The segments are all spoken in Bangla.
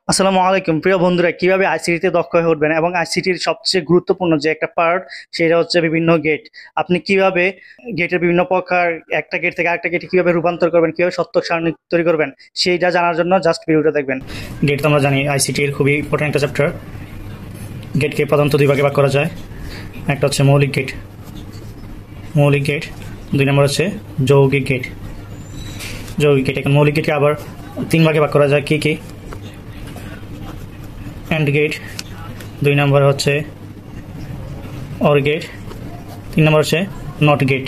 আসসালামু আলাইকুম প্রিয় বন্ধুরা, কিভাবে আইসিটিতে দক্ষ হয়ে উঠবেন এবং আইসিটির সবচেয়ে গুরুত্বপূর্ণ যে একটা পার্ট সেটা হচ্ছে বিভিন্ন গেট। আপনি কিভাবে গেটের বিভিন্ন প্রকার, একটা গেট থেকে আরেকটা গেটে কিভাবে রূপান্তর করবেন, কিভাবে সত্য সারণী তৈরি করবেন, সেইটা জানার জন্য জাস্ট ভিডিওটা দেখবেন। গেট তো আমরা জানি আইসিটির খুবই ইম্পর্টেন্ট একটা চ্যাপ্টার। গেটকে প্রধানত দুই ভাগে ভাগ করা যায়। একটা হচ্ছে মৌলিক গেট, দুই নম্বর হচ্ছে যৌগিক গেট। এখন মৌলিক গেটকে আবার তিন ভাগে ভাগ করা যায়। কি অ্যান্ড গেট, দুই নম্বর হচ্ছে অর গেট, তিন নম্বর হচ্ছে নট গেট।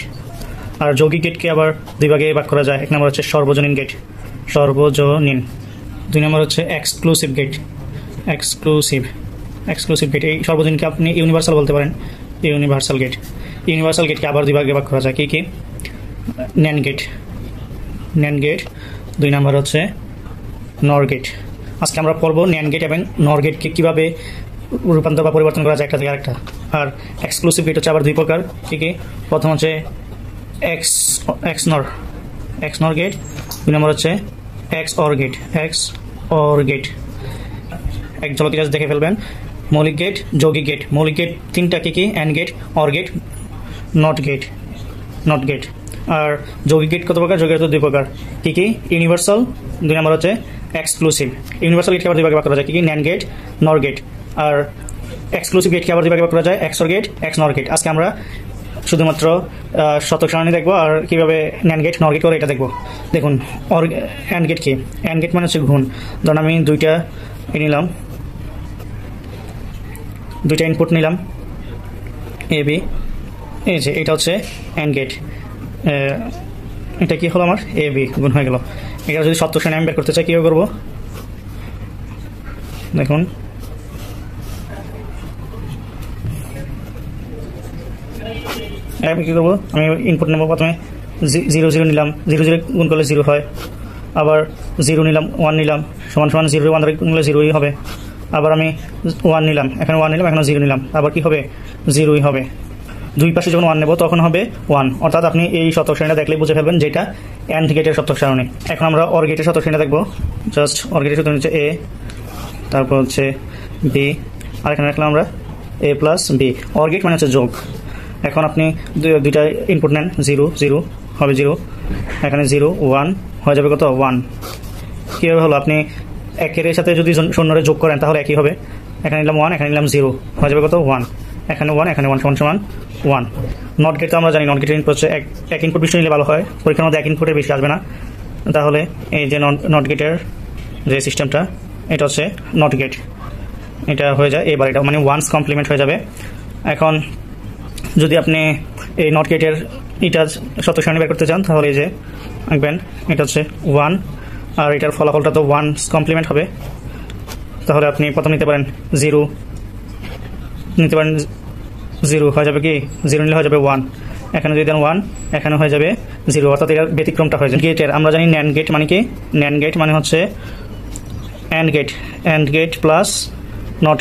আর যৌগিক গেটকে আবার দুই ভাগে ভাগ করা যায়। এক নম্বর হচ্ছে সর্বজনীন গেট, দুই নম্বর হচ্ছে এক্সক্লুসিভ গেট। এই সর্বজনীনকে আপনি ইউনিভার্সাল বলতে পারেন, ইউনিভার্সাল গেটকে আবার দুই ভাগে ভাগ করা যায়। কি ন্যান্ড গেট, দুই নম্বর হচ্ছে নর গেট। আজকে আমরা পড়বো ন্যান্ড গেট এবং নর গেটকে কীভাবে রূপান্তর বা পরিবর্তন করা যায় একটা থেকে আরেকটা। আর এক্সক্লুসিভ গেট হচ্ছে আবার দুই প্রকার। কি প্রথম হচ্ছে এক্স নর গেট, দুই নম্বর হচ্ছে এক্স অর গেট। এক ঝলকে জাস্ট দেখে ফেলবেন। মৌলিক গেট, যৌগিক গেট। মৌলিক গেট তিনটা কি and gate, or gate, not gate. আর যৌগিক গেট কত প্রকার? যৌগিক গেট দুই প্রকার। কি ইউনিভার্সাল, দুই নম্বর হচ্ছে এক্সক্লুসিভ। ইউনিভার্সাল গেটকে আবার দুই ভাগে ভাগ করা যায়। কি ন্যান্ড গেট, নর গেট। আর এক্সক্লুসিভ গেটকে আবার দুই ভাগে ভাগ করা যায়, এক্স অর গেট, এক্স নর গেট। আজকে আমরা শুধুমাত্র শতক সারণী দেখবো আর কিভাবে ন্যান্ড গেট, নর গেট করে এটা দেখবো। দেখুন অ্যান্ড গেট কি? অ্যান্ড গেট মানে হচ্ছে গুণ। ধরুন আমি দুইটা ইনপুট নিলাম, এ বি। এই যে এটা হচ্ছে অ্যান্ড গেট। এটা কি হলো? আমার এ বি গুণ হয়ে গেল। এটা যদি সত্য সারণী আমি বের করতে চাই, কীভাবে করবো? দেখুন আমি কী করবো? আমি ইনপুট নেবো, প্রথমে 0 নিলাম, 0 গুণ করলে 0 হয়। আবার 0 নিলাম, 1 নিলাম, সমান 0, 1 গুণ করলে 0ই হবে। আবার আমি 1 নিলাম, এখানে 1 নিলাম, এখানে 0 নিলাম, আবার কি হবে? 0ই হবে। দুই পাশে যখন 1 নেব তখন হবে 1। অর্থাৎ আপনি এই শতক সারণীটা দেখলেই বুঝে ফেলবেন যেটা অ্যান্ড গেটের শতক সারণী। এখন আমরা অর গেটের শতক সারণীটা দেখবো। জাস্ট অর গেটের শতক হচ্ছে এ, তারপর হচ্ছে বি, আর এখানে রাখলাম আমরা এ প্লাস বি। অর গেট মানে হচ্ছে যোগ। এখন আপনি দুইটা ইনপুট নেন, 0 হবে 0, এখানে 0, 1 হয়ে যাবে কত? 1। কীভাবে হলো? আপনি একের সাথে যদি শূন্যরে যোগ করেন তাহলে একই হবে। এখানে নিলাম 1, এখানে নিলাম 0, হয়ে যাবে কত? 1। এখানে 1, এখানে 1 সমান 1। নট গেট তো আমরা জানি, নট গেটের ইনপুট হচ্ছে এক ইনপুট বেশি নিলে ভালো হয়, পরীক্ষার মধ্যে এক ইনপুটের বেশি আসবে না। তাহলে এই যে নট গেটের যে সিস্টেমটা, এটা হচ্ছে নট গেট। এটা হয়ে যায় এবার, এটা মানে ওয়ান্স কমপ্লিমেন্ট হয়ে যাবে। এখন যদি আপনি এই নট গেটের এটা শতক সারণী বের করতে চান তাহলে এই যে আঁকবেন, এটা হচ্ছে 1 আর এটার ফলাফলটা তো ওয়ান্স কমপ্লিমেন্ট হবে। তাহলে আপনি প্রথম নিতে পারেন 0 হয়ে যাবে। কি 0 নিলে হয়ে যাবে 1, এখানে যদি দেন 1, এখানে হয়ে যাবে 0, অর্থাৎ এটার ব্যতিক্রমটা হয়ে যাবে। গেটের আমরা জানি ন্যান্ড গেট মানে কি? ন্যান্ড গেট মানে হচ্ছে AND gate plus NOT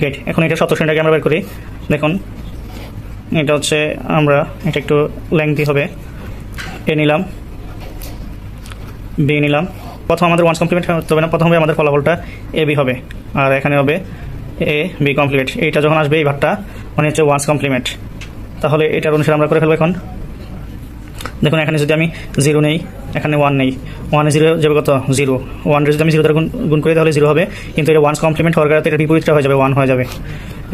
gate, এখন এটা শতক সারণীটাকে আমরা বের করি। দেখুন এটা হচ্ছে আমরা, এটা একটু লেংথি হবে। এ নিলাম, বি নিলাম। প্রথম আমাদের ওয়ান্স কমপ্লিমেন্ট করতে হবে না, প্রথম হবে আমাদের ফলাফলটা এ বি হবে, আর এখানে হবে এ বি কমপ্লিমেন্ট। এইটা যখন আসবে এই ভাগটা মানে হচ্ছে ওয়ান্স কমপ্লিমেন্ট। তাহলে এটার অনুসারে আমরা করে ফেলবো। এখন দেখুন এখানে যদি আমি 0 নেই, এখানে 1 নেই, 1 0 যাবে কত? 0। 1 যদি আমি 0 দ্বারা গুণ করি তাহলে 0 হবে, কিন্তু এটা ওয়ান্স কমপ্লিমেন্ট হওয়ার কারণে এটা বিপরীতটা হয়ে যাবে, 1 হয়ে যাবে।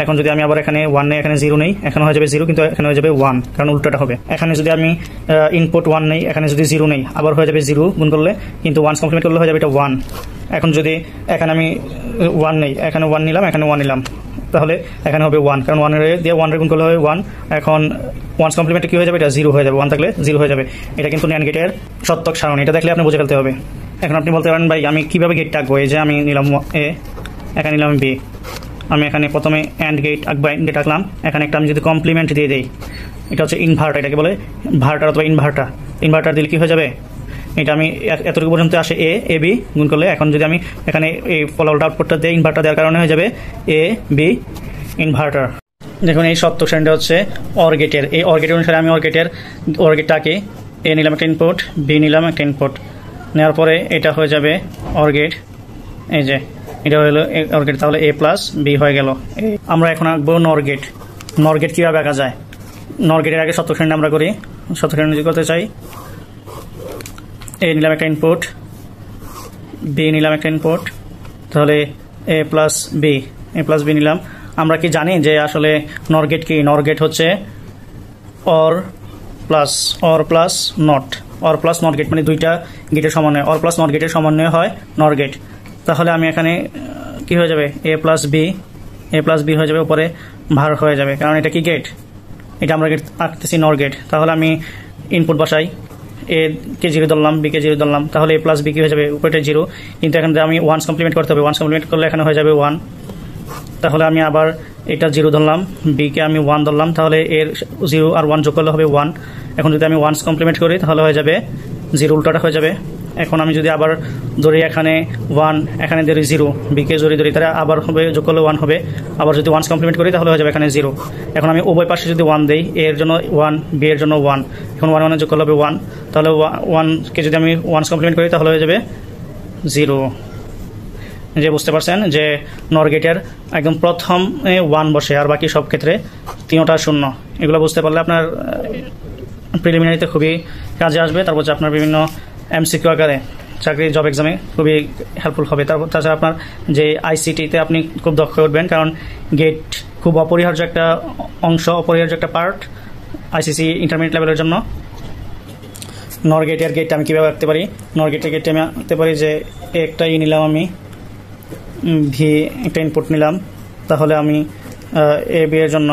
এখন যদি আমি আবার এখানে 1 নেই, এখানে 0 নেই, এখানে হয়ে যাবে 0, কিন্তু এখানে হয়ে যাবে 1, কারণ উল্টোটা হবে। এখানে যদি আমি ইনপুট 1 নেই, এখানে যদি 0 নেই, আবার হয়ে যাবে 0 গুণ করলে, কিন্তু ওয়ান্স কমপ্লিমেন্ট করলে হয়ে যাবে এটা 1। এখন যদি এখানে আমি 1 নেই, এখানে 1 নিলাম, এখানে 1 নিলাম, তাহলে এখানে হবে 1, কারণ 1 দিয়ে 1 গুণ করলে হবে 1। এখন ওয়ান্স কমপ্লিমেন্টে কী হয়ে যাবে? এটা 0 হয়ে যাবে, 1 থাকলে 0 হয়ে যাবে। এটা কিন্তু ন্যান্ড গেটের শতক সারণী, এটা দেখলে আপনি বুঝে ফেলতে হবে। এখন আপনি বলতে পারেন ভাই আমি কীভাবে গেটটা আঁকবো? এই যে আমি নিলাম এ, এখানে নিলাম বি, আমি এখানে প্রথমে অ্যান্ড গেট আঁকলাম। এখানে একটা আমি যদি কমপ্লিমেন্ট দিয়ে দিই, এটা হচ্ছে ইনভার্টার, এটাকে বলে ভার্টার অথবা ইনভার্টার দিলে কী হয়ে যাবে? এটা আমি এতটুকু পর্যন্ত আসে এ বি গুণ করলে, এখন যদি আমি এখানে এই ফলাফলটা আউটপুটটা দিয়ে ইনভার্টার দেওয়ার কারণে হয়ে যাবে এ বি ইনভার্টার। দেখুন এই শতক সারণীটা হচ্ছে অর গেটের। এই অর গেটের অনুসারে আমি অর গেটটাকে এ নিলাম একটা ইনপুট, বি নিলাম একটা ইনপুট, নেওয়ার পরে এটা হয়ে যাবে অর গেট, এই যে এটা হলো অর গেট, তাহলে এ প্লাস বি হয়ে গেল। আমরা এখন আঁকবো নর গেট। নর গেট কীভাবে আঁকা যায়? নর গেটের আগে সত্য শ্রেণী আমরা করি। সত্য শ্রেণী যদি করতে চাই, এ নিলাম একটা ইনপুট, বি নিলাম একটা ইনপুট, তাহলে এ প্লাস বি নিলাম। আমরা কি জানি যে আসলে নর গেট কি? নর গেট হচ্ছে অর প্লাস নট গেট, মানে দুইটা গেটের সমন্বয়। অর প্লাস নট গেটের সমন্বয় হয় নর গেট। তাহলে আমি এখানে কি হয়ে যাবে? এ প্লাস বি হয়ে যাবে, উপরে ভার হয়ে যাবে, কারণ এটা কি গেট? এটা আমরা গেট আঁকতেছি নর গেট। তাহলে আমি ইনপুট বসাই, এ কে 0 ধরলাম, বি কে 0 ধরলাম, তাহলে এ প্লাস বি কি হয়ে যাবে? উপরেটা 0, কিন্তু এখানে আমি 1 কমপ্লিমেন্ট করতে হবে। 1 কমপ্লিমেন্ট করলে এখানে হয়ে যাবে 1। তাহলে আমি আবার এটা 0 ধরলাম, বি কে আমি 1 ধরলাম, তাহলে এর 0 আর 1 যোগ করলে হবে 1। এখন যদি আমি 1 কমপ্লিমেন্ট করি তাহলে হয়ে যাবে 0, উল্টাটা হয়ে যাবে। এখন আমি যদি আবার ধরি এখানে 1, এখানে ধরি 0, বি কে ধরি, তাহলে আবার হবে, যোগ করলে 1 হবে। আবার যদি 1 কমপ্লিমেন্ট করি তাহলে হয়ে যাবে এখানে 0। এখন আমি উভয় পাশে যদি 1 দেই, এর জন্য 1, বি এর জন্য 1, এখন 1 যোগ করলে হবে 1, তাহলে 1 কে যদি আমি 1 কমপ্লিমেন্ট করি তাহলে হয়ে যাবে 0। যে বুঝতে পারছেন যে নর গেটের একদম প্রথমে 1 বসে, আর বাকি সব ক্ষেত্রে 3টা 0। এগুলো বুঝতে পারলে আপনার প্রিলিমিনারিতে খুবই কাজে আসবে। তারপর আপনার বিভিন্ন এমসিকিউ আকারে চাকরির জব এক্সামে খুবই হেল্পফুল হবে। তারপর তাছাড়া আপনার যে আইসিটিতে আপনি খুব দক্ষ উঠবেন, কারণ গেট খুব অপরিহার্য একটা অংশ, অপরিহার্য একটা পার্ট আইসিসি ইন্টারমিডিয়েট লেভেলের জন্য। নর গেটের গেটটা আমি কীভাবে আঁকতে পারি? নর গেটের গেটটা আমি আঁকতে পারি যে একটা নিলাম আমি, ভি একটা ইনপুট নিলাম, তাহলে আমি এ বি এর জন্য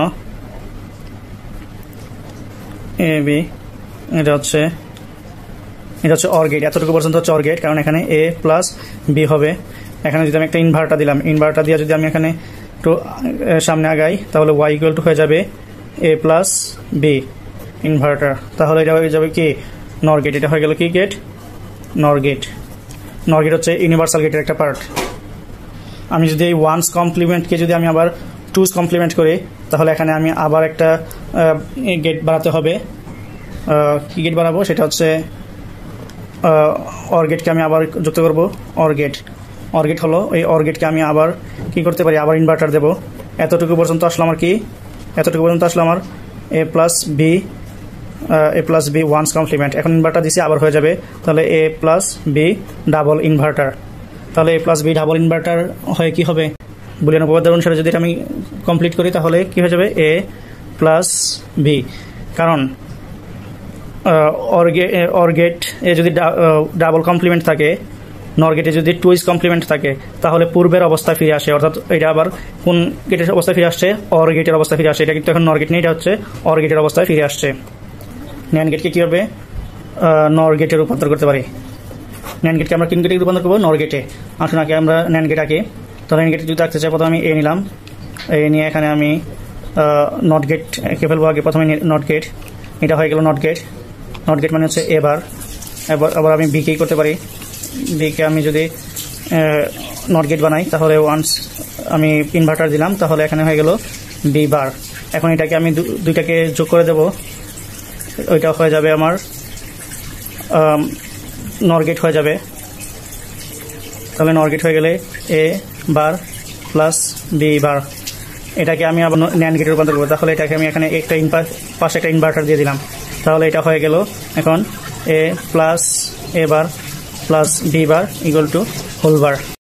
এ বি, এটা হচ্ছে অর গেট। এতটুকু পর্যন্ত হচ্ছে অর গেট, কারণ এখানে এ প্লাস বি হবে। এখানে যদি আমি একটা ইনভার্টার দিলাম, ইনভার্টার দিয়ে যদি আমি এখানে একটু সামনে আগাই, তাহলে ওয়াই ইকুয়াল টু হয়ে যাবে এ প্লাস বি ইনভার্টার। তাহলে এটা হয়ে যাবে কি? নর গেট। এটা হয়ে গেল কি গেট? নর গেট। নর গেট হচ্ছে ইউনিভার্সাল গেটের একটা পার্ট। আমি যদি এই 1's কমপ্লিমেন্টকে যদি আমি আবার 2's কমপ্লিমেন্ট করি, তাহলে এখানে আমি আবার একটা গেট বাড়াতে হবে। কি গেট বাড়াবো? সেটা হচ্ছে অর গেটকে আমি আবার যুক্ত করব। অর গেট হলো, এই অর গেটকে আমি আবার কি করতে পারি? আবার ইনভার্টার দেবো। এতটুকু পর্যন্ত আসলো আমার কি? এতটুকু পর্যন্ত আসলো আমার এ প্লাস বি 1's কমপ্লিমেন্ট। এখন ইনভার্টার দিছি, আবার হয়ে যাবে তাহলে এ প্লাস বি ডাবল ইনভার্টার। তাহলে এ প্লাস বি ডাবল ইনভার্টার হয়ে কি হবে? বুলিয়ান উপপাদ্য অনুসারে যদি আমি কমপ্লিট করি তাহলে কি হয়ে যাবে? এ প্লাস বি। কারণ অর গেট এ যদি ডাবল কমপ্লিমেন্ট থাকে, নর গেটে যদি 2's কমপ্লিমেন্ট থাকে, তাহলে পূর্বের অবস্থায় ফিরে আসে। অর্থাৎ এটা আবার কোন গেটের অবস্থায় ফিরে আসছে? অর গেটের অবস্থায় ফিরে আসে। এটা কিন্তু এখন নর গেট নেই, এটা হচ্ছে অর গেটের অবস্থায় ফিরে আসছে। ন্যান্ড গেটকে কীভাবে নর গেটে রূপান্তর করতে পারি? ন্যান্ড গেটকে আমরা কোন গেটে রূপান্তর করবো? নর গেটে। আসুন আগে আমরা ন্যান্ড গেট আঁকি। তাহলে ন্যান্ড গেটে যদি আঁকতে চাই, প্রথমে আমি এ নিলাম, এ নিয়ে এখানে আমি নট গেট এঁকে ফেলবো। আগে প্রথমে নট গেট, এটা হয়ে গেল নট গেট। নট গেট মানে হচ্ছে আবার আমি বিকেই করতে পারি। বিকে আমি যদি নট গেট বানাই, তাহলে ওয়ান্স আমি ইনভার্টার দিলাম, তাহলে এখানে হয়ে গেল বি বার। এখন এটাকে আমি দুইটাকে যোগ করে দেব, ওইটা হয়ে যাবে আমার নর গেট হয়ে যাবে। তাহলে নর গেট হয়ে গেলে এ বার প্লাস বি বার। এটাকে আমি আবার ন্যান্ড গেটে রূপান্তর করবো। তাহলে এটাকে আমি এখানে একটা পাশে একটা ইনভার্টার দিয়ে দিলাম, তাহলে এটা হয়ে গেল এখন A plus A bar plus B bar equal to whole bar.